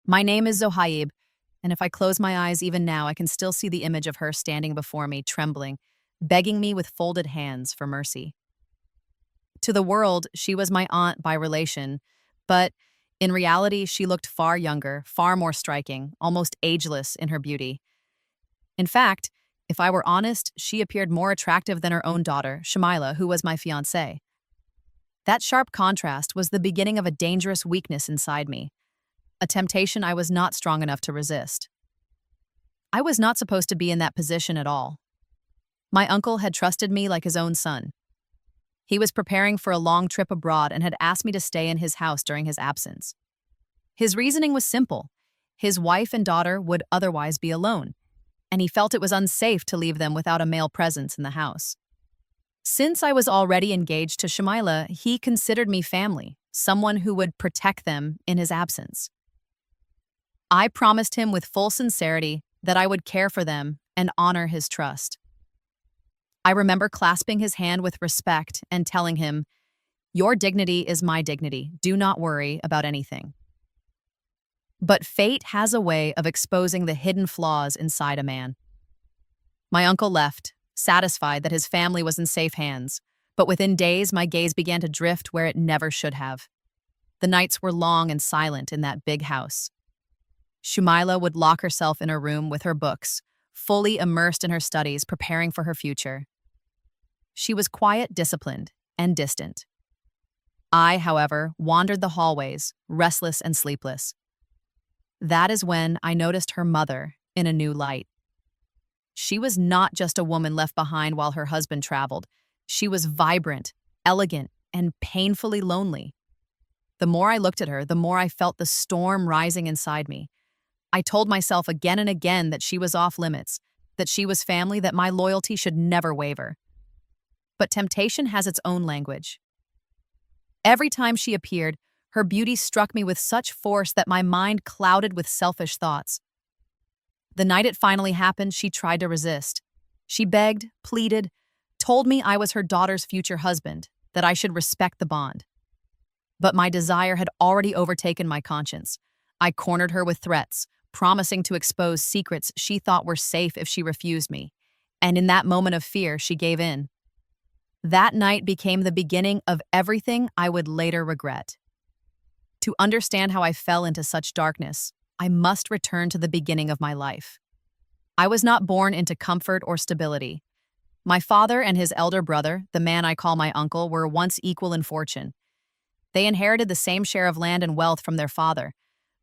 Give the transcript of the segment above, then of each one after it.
My name is Zohaib, and if I close my eyes even now, I can still see the image of her standing before me, trembling, begging me with folded hands for mercy. To the world, she was my aunt by relation, but in reality, she looked far younger, far more striking, almost ageless in her beauty. In fact, if I were honest, she appeared more attractive than her own daughter, Shamila, who was my fiancée. That sharp contrast was the beginning of a dangerous weakness inside me, a temptation I was not strong enough to resist. I was not supposed to be in that position at all. My uncle had trusted me like his own son. He was preparing for a long trip abroad and had asked me to stay in his house during his absence. His reasoning was simple. His wife and daughter would otherwise be alone, and he felt it was unsafe to leave them without a male presence in the house. Since I was already engaged to Shamila, he considered me family, someone who would protect them in his absence. I promised him with full sincerity that I would care for them and honor his trust. I remember clasping his hand with respect and telling him, "Your dignity is my dignity. Do not worry about anything." But fate has a way of exposing the hidden flaws inside a man. My uncle left, satisfied that his family was in safe hands, but within days my gaze began to drift where it never should have. The nights were long and silent in that big house. Shumila would lock herself in her room with her books, fully immersed in her studies, preparing for her future. She was quiet, disciplined, and distant. I, however, wandered the hallways, restless and sleepless. That is when I noticed her mother in a new light. She was not just a woman left behind while her husband traveled. She was vibrant, elegant, and painfully lonely. The more I looked at her, the more I felt the storm rising inside me. I told myself again and again that she was off limits, that she was family, that my loyalty should never waver. But temptation has its own language. Every time she appeared, her beauty struck me with such force that my mind clouded with selfish thoughts. The night it finally happened, she tried to resist. She begged, pleaded, told me I was her daughter's future husband, that I should respect the bond. But my desire had already overtaken my conscience. I cornered her with threats, promising to expose secrets she thought were safe if she refused me. And in that moment of fear, she gave in. That night became the beginning of everything I would later regret. To understand how I fell into such darkness, I must return to the beginning of my life. I was not born into comfort or stability. My father and his elder brother, the man I call my uncle, were once equal in fortune. They inherited the same share of land and wealth from their father.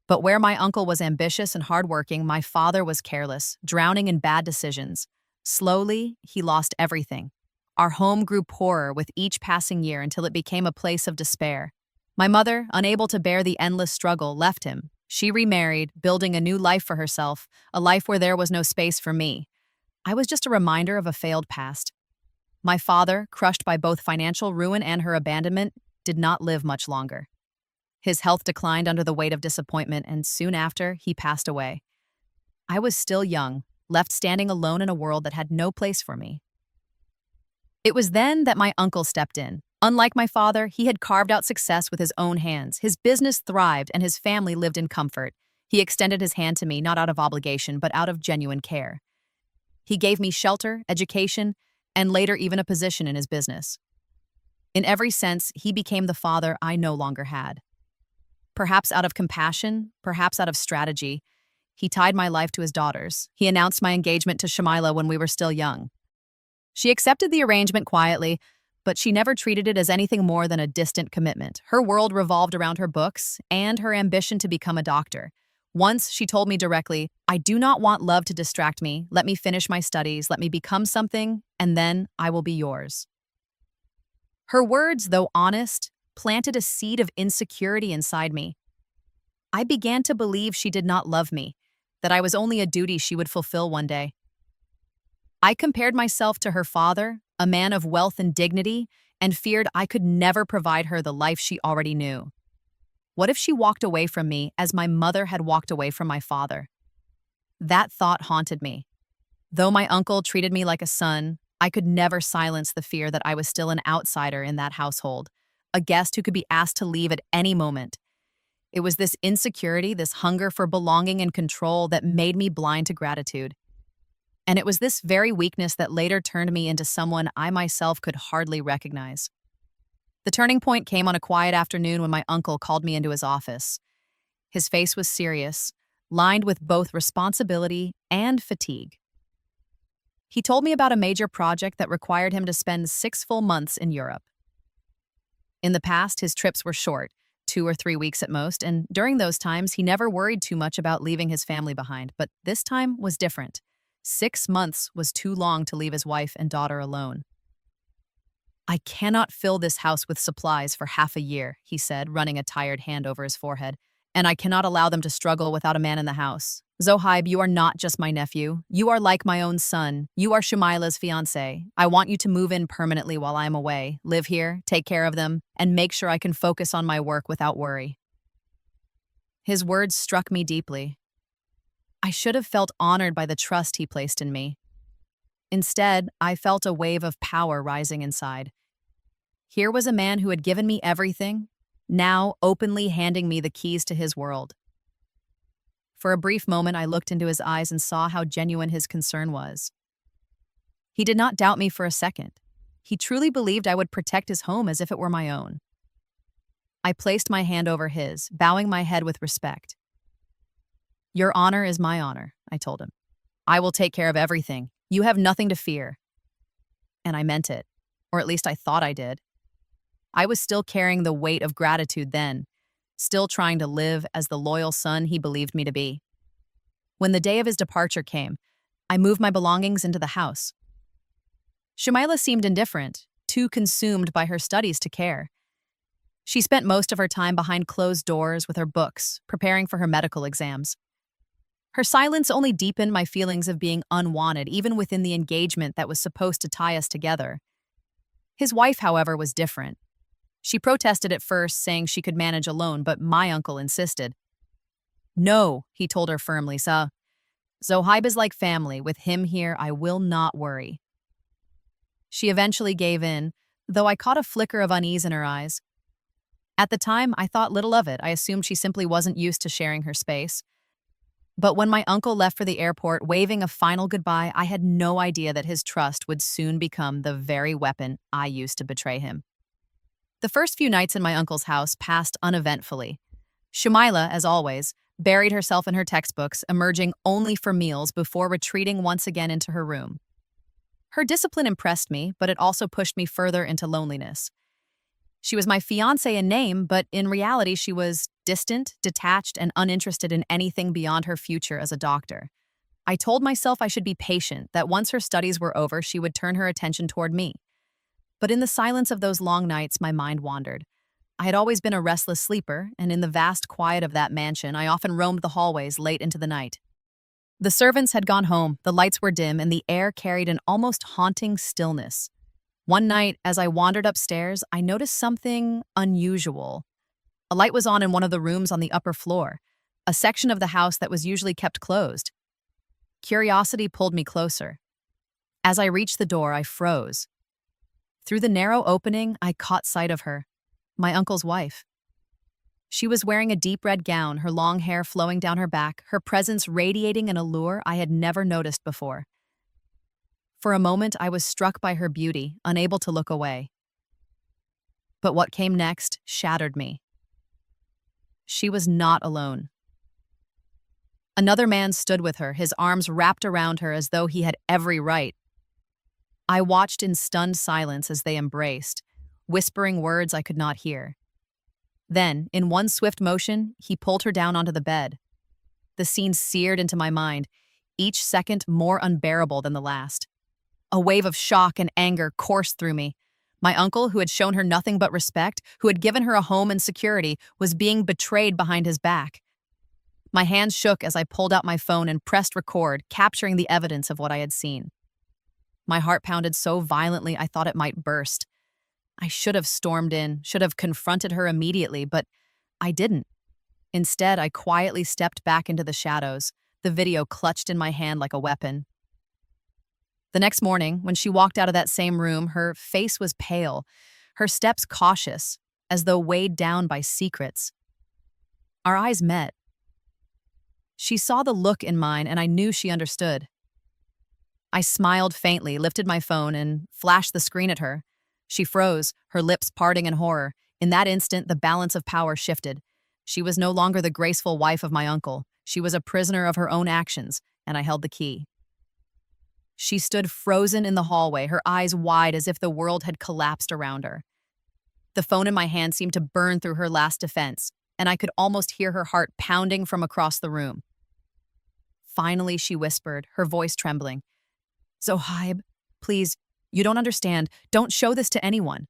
But where my uncle was ambitious and hardworking, my father was careless, drowning in bad decisions. Slowly, he lost everything. Our home grew poorer with each passing year until it became a place of despair. My mother, unable to bear the endless struggle, left him. She remarried, building a new life for herself, a life where there was no space for me. I was just a reminder of a failed past. My father, crushed by both financial ruin and her abandonment, did not live much longer. His health declined under the weight of disappointment, and soon after, he passed away. I was still young, left standing alone in a world that had no place for me. It was then that my uncle stepped in. Unlike my father, he had carved out success with his own hands. His business thrived, and his family lived in comfort. He extended his hand to me, not out of obligation, but out of genuine care. He gave me shelter, education, and later even a position in his business. In every sense, he became the father I no longer had. Perhaps out of compassion, perhaps out of strategy, he tied my life to his daughters. He announced my engagement to Shamila when we were still young. She accepted the arrangement quietly, but she never treated it as anything more than a distant commitment. Her world revolved around her books and her ambition to become a doctor. Once, she told me directly, "I do not want love to distract me. Let me finish my studies, let me become something, and then I will be yours." Her words, though honest, planted a seed of insecurity inside me. I began to believe she did not love me, that I was only a duty she would fulfill one day. I compared myself to her father, a man of wealth and dignity, and feared I could never provide her the life she already knew. What if she walked away from me as my mother had walked away from my father? That thought haunted me. Though my uncle treated me like a son, I could never silence the fear that I was still an outsider in that household, a guest who could be asked to leave at any moment. It was this insecurity, this hunger for belonging and control that made me blind to gratitude. And it was this very weakness that later turned me into someone I myself could hardly recognize. The turning point came on a quiet afternoon when my uncle called me into his office. His face was serious, lined with both responsibility and fatigue. He told me about a major project that required him to spend 6 full months in Europe. In the past, his trips were short, 2 or 3 weeks at most, and during those times, he never worried too much about leaving his family behind. But this time was different. 6 months was too long to leave his wife and daughter alone. "I cannot fill this house with supplies for half a year," he said, running a tired hand over his forehead, "and I cannot allow them to struggle without a man in the house. Zohaib, you are not just my nephew. You are like my own son. You are Shumaila's fiancé. I want you to move in permanently while I am away, live here, take care of them, and make sure I can focus on my work without worry." His words struck me deeply. I should have felt honored by the trust he placed in me. Instead, I felt a wave of power rising inside. Here was a man who had given me everything, now openly handing me the keys to his world. For a brief moment, I looked into his eyes and saw how genuine his concern was. He did not doubt me for a second. He truly believed I would protect his home as if it were my own. I placed my hand over his, bowing my head with respect. "Your honor is my honor," I told him. "I will take care of everything. You have nothing to fear." And I meant it, or at least I thought I did. I was still carrying the weight of gratitude then, still trying to live as the loyal son he believed me to be. When the day of his departure came, I moved my belongings into the house. Shumaila seemed indifferent, too consumed by her studies to care. She spent most of her time behind closed doors with her books, preparing for her medical exams. Her silence only deepened my feelings of being unwanted, even within the engagement that was supposed to tie us together. His wife, however, was different. She protested at first, saying she could manage alone, but my uncle insisted. "No," he told her firmly, "Zohaib is like family. With him here, I will not worry." She eventually gave in, though I caught a flicker of unease in her eyes. At the time, I thought little of it. I assumed she simply wasn't used to sharing her space. But when my uncle left for the airport, waving a final goodbye, I had no idea that his trust would soon become the very weapon I used to betray him. The first few nights in my uncle's house passed uneventfully. Shumaila, as always, buried herself in her textbooks, emerging only for meals before retreating once again into her room. Her discipline impressed me, but it also pushed me further into loneliness. She was my fiancée in name, but in reality she was distant, detached, and uninterested in anything beyond her future as a doctor. I told myself I should be patient, that once her studies were over, she would turn her attention toward me. But in the silence of those long nights, my mind wandered. I had always been a restless sleeper, and in the vast quiet of that mansion, I often roamed the hallways late into the night. The servants had gone home, the lights were dim, and the air carried an almost haunting stillness. One night, as I wandered upstairs, I noticed something unusual. A light was on in one of the rooms on the upper floor, a section of the house that was usually kept closed. Curiosity pulled me closer. As I reached the door, I froze. Through the narrow opening, I caught sight of her, my uncle's wife. She was wearing a deep red gown, her long hair flowing down her back, her presence radiating an allure I had never noticed before. For a moment, I was struck by her beauty, unable to look away. But what came next shattered me. She was not alone. Another man stood with her, his arms wrapped around her as though he had every right. I watched in stunned silence as they embraced, whispering words I could not hear. Then, in one swift motion, he pulled her down onto the bed. The scene seared into my mind, each second more unbearable than the last. A wave of shock and anger coursed through me. My uncle, who had shown her nothing but respect, who had given her a home and security, was being betrayed behind his back. My hands shook as I pulled out my phone and pressed record, capturing the evidence of what I had seen. My heart pounded so violently I thought it might burst. I should have stormed in, should have confronted her immediately, but I didn't. Instead, I quietly stepped back into the shadows, the video clutched in my hand like a weapon. The next morning, when she walked out of that same room, her face was pale, her steps cautious, as though weighed down by secrets. Our eyes met. She saw the look in mine, and I knew she understood. I smiled faintly, lifted my phone, and flashed the screen at her. She froze, her lips parting in horror. In that instant, the balance of power shifted. She was no longer the graceful wife of my uncle. She was a prisoner of her own actions, and I held the key. She stood frozen in the hallway, her eyes wide as if the world had collapsed around her. The phone in my hand seemed to burn through her last defense, and I could almost hear her heart pounding from across the room. Finally, she whispered, her voice trembling. "Zohaib, please, you don't understand. Don't show this to anyone."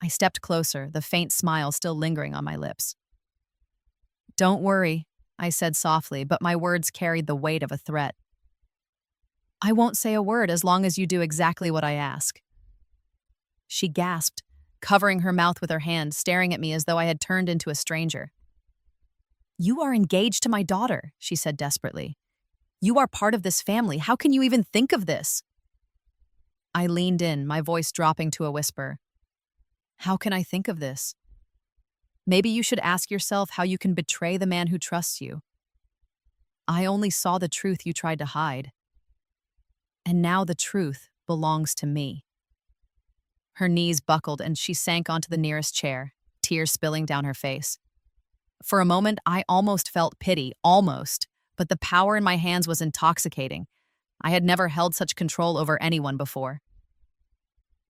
I stepped closer, the faint smile still lingering on my lips. "Don't worry," I said softly, but my words carried the weight of a threat. "I won't say a word as long as you do exactly what I ask." She gasped, covering her mouth with her hand, staring at me as though I had turned into a stranger. "You are engaged to my daughter," she said desperately. "You are part of this family. How can you even think of this?" I leaned in, my voice dropping to a whisper. "How can I think of this? Maybe you should ask yourself how you can betray the man who trusts you. I only saw the truth you tried to hide. And now the truth belongs to me." Her knees buckled and she sank onto the nearest chair, tears spilling down her face. For a moment, I almost felt pity, almost, but the power in my hands was intoxicating. I had never held such control over anyone before.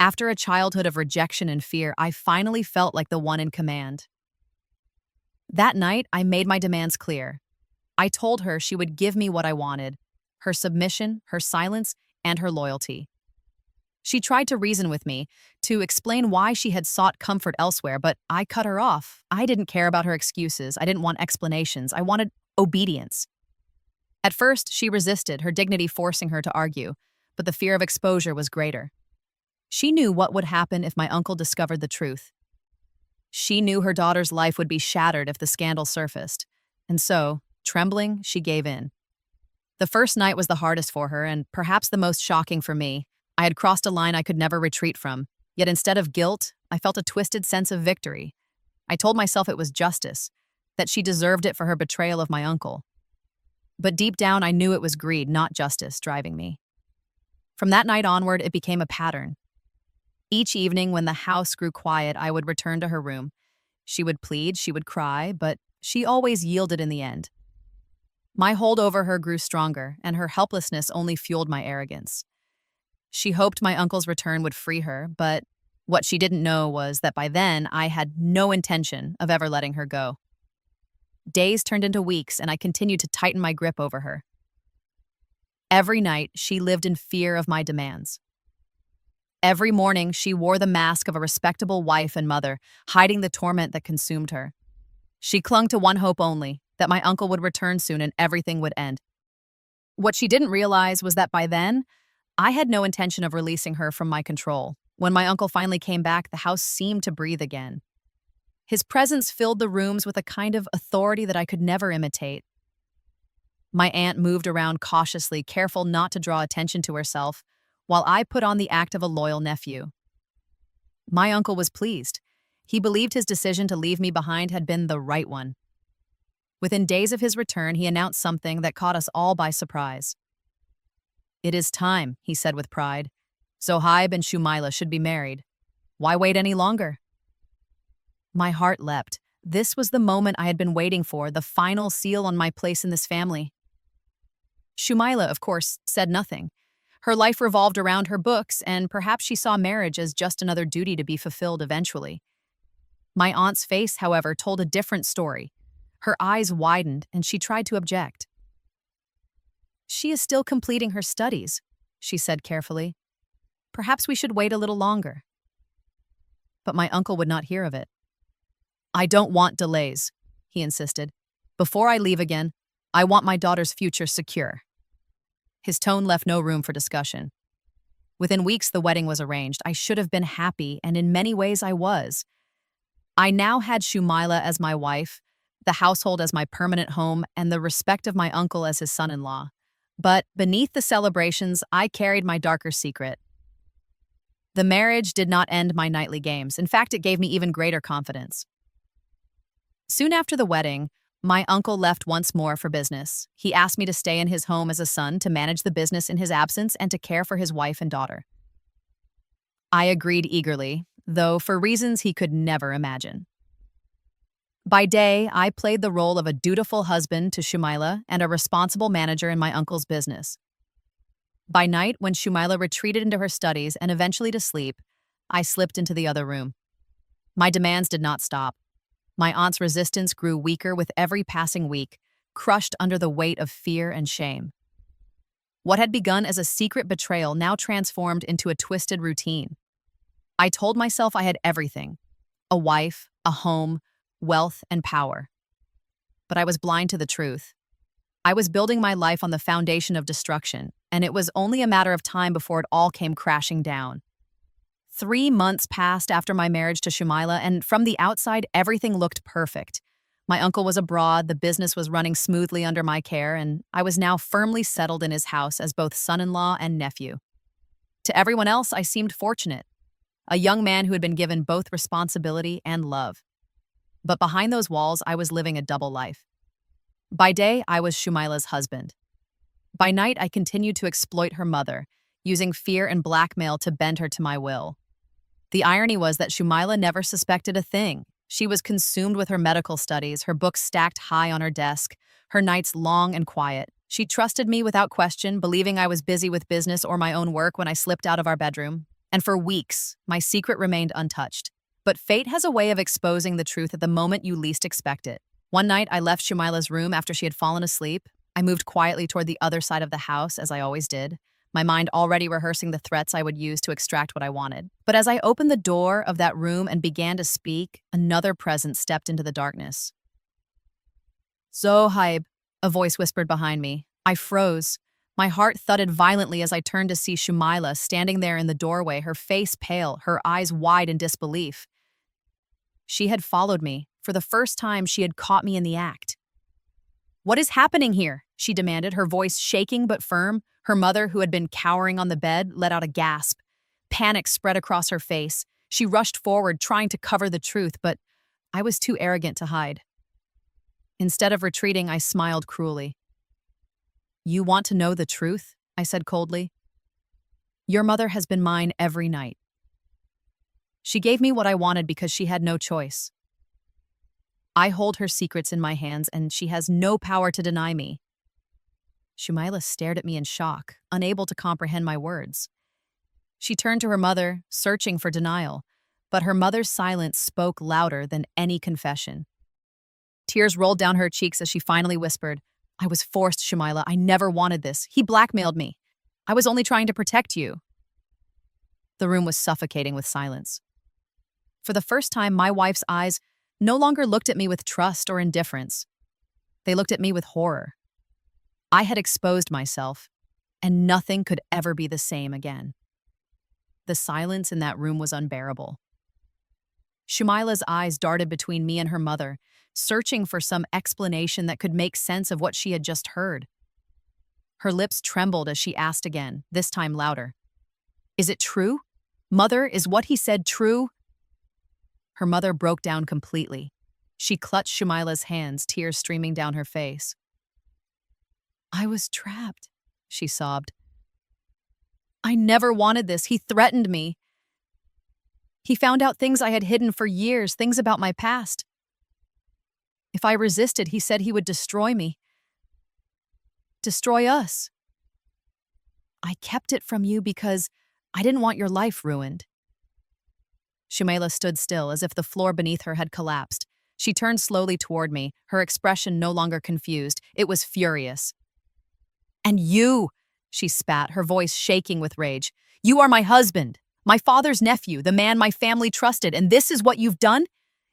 After a childhood of rejection and fear, I finally felt like the one in command. That night, I made my demands clear. I told her she would give me what I wanted: her submission, her silence, and her loyalty. She tried to reason with me, to explain why she had sought comfort elsewhere, but I cut her off. I didn't care about her excuses. I didn't want explanations. I wanted obedience. At first, she resisted, her dignity forcing her to argue, but the fear of exposure was greater. She knew what would happen if my uncle discovered the truth. She knew her daughter's life would be shattered if the scandal surfaced, and so, trembling, she gave in. The first night was the hardest for her, and perhaps the most shocking for me. I had crossed a line I could never retreat from, yet instead of guilt, I felt a twisted sense of victory. I told myself it was justice, that she deserved it for her betrayal of my uncle. But deep down, I knew it was greed, not justice, driving me. From that night onward, it became a pattern. Each evening, when the house grew quiet, I would return to her room. She would plead, she would cry, but she always yielded in the end. My hold over her grew stronger, and her helplessness only fueled my arrogance. She hoped my uncle's return would free her, but what she didn't know was that by then I had no intention of ever letting her go. Days turned into weeks, and I continued to tighten my grip over her. Every night, she lived in fear of my demands. Every morning, she wore the mask of a respectable wife and mother, hiding the torment that consumed her. She clung to one hope only, that my uncle would return soon and everything would end. What she didn't realize was that by then, I had no intention of releasing her from my control. When my uncle finally came back, the house seemed to breathe again. His presence filled the rooms with a kind of authority that I could never imitate. My aunt moved around cautiously, careful not to draw attention to herself, while I put on the act of a loyal nephew. My uncle was pleased. He believed his decision to leave me behind had been the right one. Within days of his return, he announced something that caught us all by surprise. "It is time," he said with pride. "Zohaib and Shumaila should be married. Why wait any longer?" My heart leapt. This was the moment I had been waiting for, the final seal on my place in this family. Shumaila, of course, said nothing. Her life revolved around her books, and perhaps she saw marriage as just another duty to be fulfilled eventually. My aunt's face, however, told a different story. Her eyes widened, and she tried to object. "She is still completing her studies," she said carefully. "Perhaps we should wait a little longer." But my uncle would not hear of it. "I don't want delays," he insisted. "Before I leave again, I want my daughter's future secure." His tone left no room for discussion. Within weeks, the wedding was arranged. I should have been happy, and in many ways I was. I now had Shumaila as my wife, the household as my permanent home, and the respect of my uncle as his son-in-law. But beneath the celebrations, I carried my darker secret. The marriage did not end my nightly games. In fact, it gave me even greater confidence. Soon after the wedding, my uncle left once more for business. He asked me to stay in his home as a son to manage the business in his absence and to care for his wife and daughter. I agreed eagerly, though for reasons he could never imagine. By day, I played the role of a dutiful husband to Shumila and a responsible manager in my uncle's business. By night, when Shumila retreated into her studies and eventually to sleep, I slipped into the other room. My demands did not stop. My aunt's resistance grew weaker with every passing week, crushed under the weight of fear and shame. What had begun as a secret betrayal now transformed into a twisted routine. I told myself I had everything: a wife, a home, wealth, and power. But I was blind to the truth. I was building my life on the foundation of destruction, and it was only a matter of time before it all came crashing down. 3 months passed after my marriage to Shumila, and from the outside, everything looked perfect. My uncle was abroad, the business was running smoothly under my care, and I was now firmly settled in his house as both son-in-law and nephew. To everyone else, I seemed fortunate, a young man who had been given both responsibility and love. But behind those walls, I was living a double life. By day, I was Shumila's husband. By night, I continued to exploit her mother, using fear and blackmail to bend her to my will. The irony was that Shumila never suspected a thing. She was consumed with her medical studies, her books stacked high on her desk, her nights long and quiet. She trusted me without question, believing I was busy with business or my own work when I slipped out of our bedroom. And for weeks, my secret remained untouched. But fate has a way of exposing the truth at the moment you least expect it. One night, I left Shumila's room after she had fallen asleep. I moved quietly toward the other side of the house, as I always did, my mind already rehearsing the threats I would use to extract what I wanted. But as I opened the door of that room and began to speak, another presence stepped into the darkness. "Zohaib," a voice whispered behind me. I froze. My heart thudded violently as I turned to see Shumila standing there in the doorway, her face pale, her eyes wide in disbelief. She had followed me. For the first time, she had caught me in the act. "What is happening here?" she demanded, her voice shaking but firm. Her mother, who had been cowering on the bed, let out a gasp. Panic spread across her face. She rushed forward, trying to cover the truth, but I was too arrogant to hide. Instead of retreating, I smiled cruelly. "You want to know the truth?" I said coldly. "Your mother has been mine every night. She gave me what I wanted because she had no choice. I hold her secrets in my hands, and she has no power to deny me." Shumila stared at me in shock, unable to comprehend my words. She turned to her mother, searching for denial, but her mother's silence spoke louder than any confession. Tears rolled down her cheeks as she finally whispered, "I was forced, Shumila. I never wanted this. He blackmailed me. I was only trying to protect you." The room was suffocating with silence. For the first time, my wife's eyes no longer looked at me with trust or indifference. They looked at me with horror. I had exposed myself, and nothing could ever be the same again. The silence in that room was unbearable. Shumila's eyes darted between me and her mother, searching for some explanation that could make sense of what she had just heard. Her lips trembled as she asked again, this time louder. "Is it true? Mother, is what he said true?" Her mother broke down completely. She clutched Shumila's hands, tears streaming down her face. "I was trapped," she sobbed. "I never wanted this. He threatened me. He found out things I had hidden for years, things about my past. If I resisted, he said he would destroy me. Destroy us. I kept it from you because I didn't want your life ruined." Shumila stood still, as if the floor beneath her had collapsed. She turned slowly toward me, her expression no longer confused. It was furious. "And you," she spat, her voice shaking with rage. "You are my husband, my father's nephew, the man my family trusted, and this is what you've done?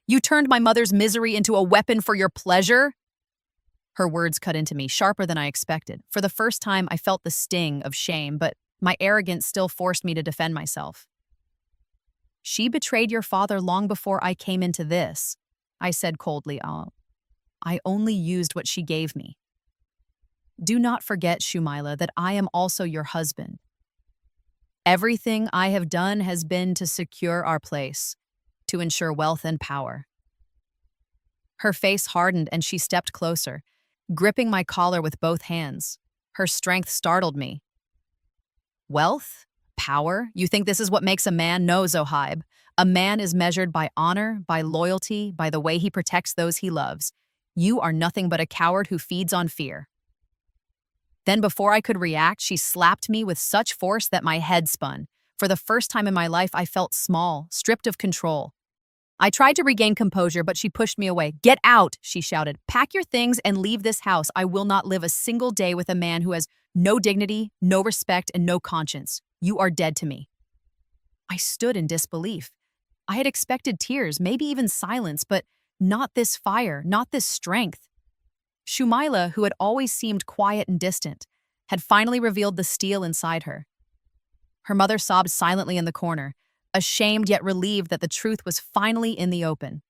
You turned my mother's misery into a weapon for your pleasure?" Her words cut into me, sharper than I expected. For the first time, I felt the sting of shame, but my arrogance still forced me to defend myself. "She betrayed your father long before I came into this," I said coldly. "I only used what she gave me. Do not forget, Shumila, that I am also your husband. Everything I have done has been to secure our place, to ensure wealth and power." Her face hardened and she stepped closer, gripping my collar with both hands. Her strength startled me. Wealth? Power? You think this is what makes a man? No, Zohaib. A man is measured by honor, by loyalty, by the way he protects those he loves. You are nothing but a coward who feeds on fear. Then before I could react, she slapped me with such force that my head spun. For the first time in my life, I felt small, stripped of control. I tried to regain composure, but she pushed me away. "Get out," she shouted. "Pack your things and leave this house. I will not live a single day with a man who has no dignity, no respect, and no conscience. You are dead to me." I stood in disbelief. I had expected tears, maybe even silence, but not this fire, not this strength. Shumaila, who had always seemed quiet and distant, had finally revealed the steel inside her. Her mother sobbed silently in the corner, ashamed yet relieved that the truth was finally in the open.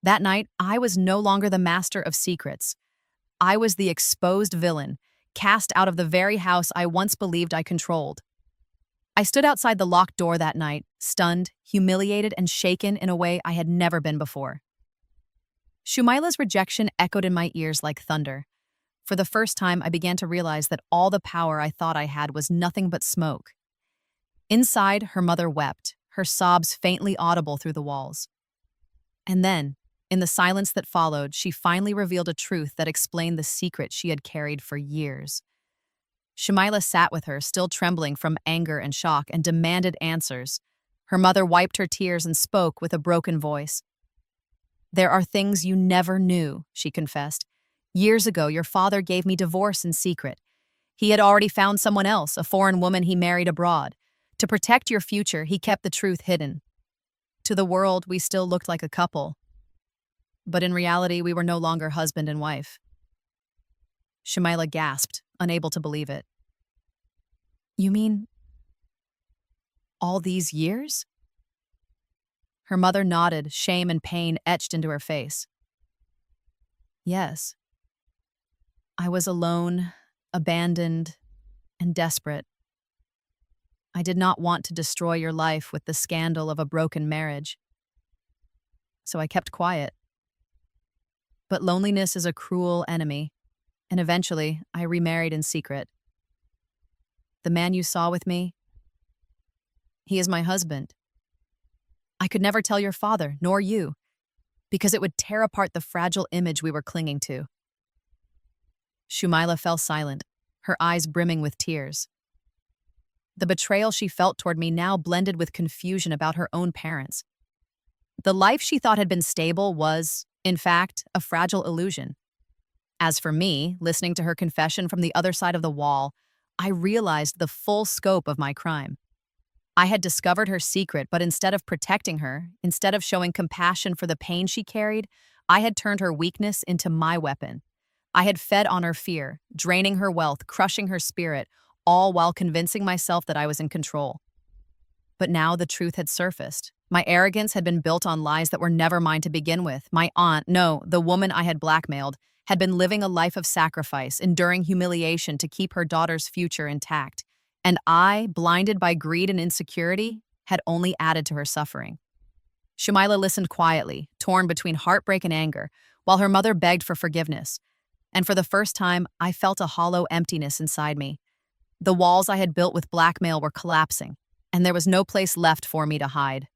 That night, I was no longer the master of secrets. I was the exposed villain, cast out of the very house I once believed I controlled. I stood outside the locked door that night, stunned, humiliated, and shaken in a way I had never been before. Shumaila's rejection echoed in my ears like thunder. For the first time, I began to realize that all the power I thought I had was nothing but smoke. Inside, her mother wept, her sobs faintly audible through the walls. And then, in the silence that followed, she finally revealed a truth that explained the secret she had carried for years. Shumaila sat with her, still trembling from anger and shock, and demanded answers. Her mother wiped her tears and spoke with a broken voice. "There are things you never knew," she confessed. "Years ago, your father gave me divorce in secret. He had already found someone else, a foreign woman he married abroad. To protect your future, he kept the truth hidden. To the world, we still looked like a couple. But in reality, we were no longer husband and wife." Shumaila gasped, unable to believe it. "You mean all these years?" Her mother nodded, shame and pain etched into her face. "Yes. I was alone, abandoned, and desperate. I did not want to destroy your life with the scandal of a broken marriage. So I kept quiet. But loneliness is a cruel enemy, and eventually I remarried in secret. The man you saw with me, he is my husband. I could never tell your father, nor you, because it would tear apart the fragile image we were clinging to." Shumaila fell silent, her eyes brimming with tears. The betrayal she felt toward me now blended with confusion about her own parents. The life she thought had been stable was, in fact, a fragile illusion. As for me, listening to her confession from the other side of the wall, I realized the full scope of my crime. I had discovered her secret, but instead of protecting her, instead of showing compassion for the pain she carried, I had turned her weakness into my weapon. I had fed on her fear, draining her wealth, crushing her spirit, all while convincing myself that I was in control. But now the truth had surfaced. My arrogance had been built on lies that were never mine to begin with. My aunt, no, the woman I had blackmailed, had been living a life of sacrifice, enduring humiliation to keep her daughter's future intact. And I, blinded by greed and insecurity, had only added to her suffering. Shumaila listened quietly, torn between heartbreak and anger, while her mother begged for forgiveness. And for the first time, I felt a hollow emptiness inside me. The walls I had built with blackmail were collapsing, and there was no place left for me to hide.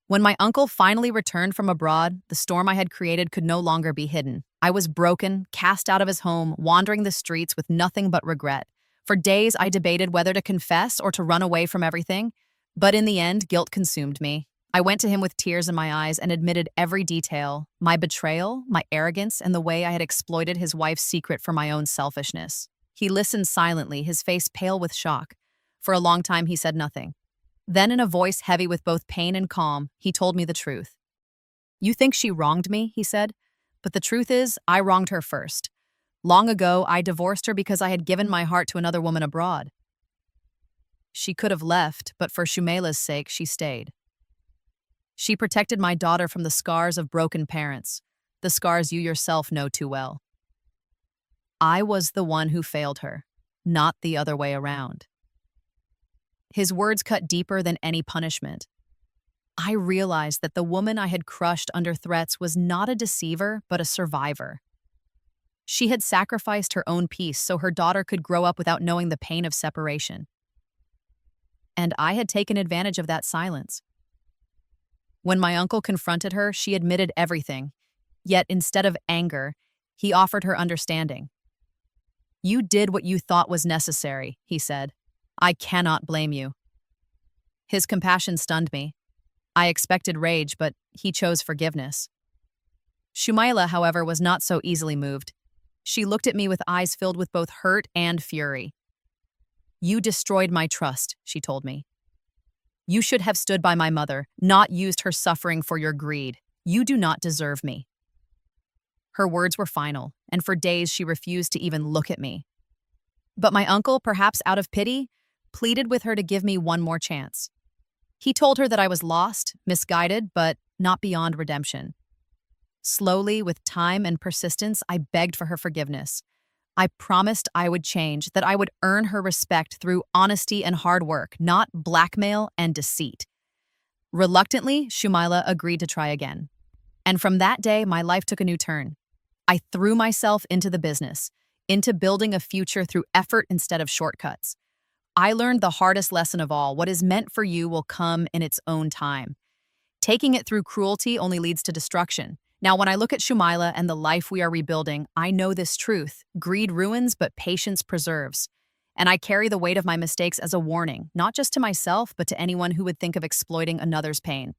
When my uncle finally returned from abroad, the storm I had created could no longer be hidden. I was broken, cast out of his home, wandering the streets with nothing but regret. For days, I debated whether to confess or to run away from everything, but in the end, guilt consumed me. I went to him with tears in my eyes and admitted every detail, my betrayal, my arrogance, and the way I had exploited his wife's secret for my own selfishness. He listened silently, his face pale with shock. For a long time, he said nothing. Then, in a voice heavy with both pain and calm, he told me the truth. "You think she wronged me," he said, "but the truth is, I wronged her first. Long ago, I divorced her because I had given my heart to another woman abroad. She could have left, but for Shumaila's sake, she stayed. She protected my daughter from the scars of broken parents, the scars you yourself know too well. I was the one who failed her, not the other way around." His words cut deeper than any punishment. I realized that the woman I had crushed under threats was not a deceiver, but a survivor. She had sacrificed her own peace so her daughter could grow up without knowing the pain of separation. And I had taken advantage of that silence. When my uncle confronted her, she admitted everything. Yet instead of anger, he offered her understanding. "You did what you thought was necessary," he said. "I cannot blame you." His compassion stunned me. I expected rage, but he chose forgiveness. Shumaila, however, was not so easily moved. She looked at me with eyes filled with both hurt and fury. "You destroyed my trust," she told me. "You should have stood by my mother, not used her suffering for your greed. You do not deserve me." Her words were final, and for days she refused to even look at me. But my uncle, perhaps out of pity, pleaded with her to give me one more chance. He told her that I was lost, misguided, but not beyond redemption. Slowly, with time and persistence, I begged for her forgiveness. I promised I would change, that I would earn her respect through honesty and hard work, not blackmail and deceit. Reluctantly, Shumaila agreed to try again. And from that day, my life took a new turn. I threw myself into the business, into building a future through effort instead of shortcuts. I learned the hardest lesson of all: what is meant for you will come in its own time. Taking it through cruelty only leads to destruction. Now, when I look at Shumaila and the life we are rebuilding, I know this truth: greed ruins, but patience preserves. And I carry the weight of my mistakes as a warning, not just to myself, but to anyone who would think of exploiting another's pain.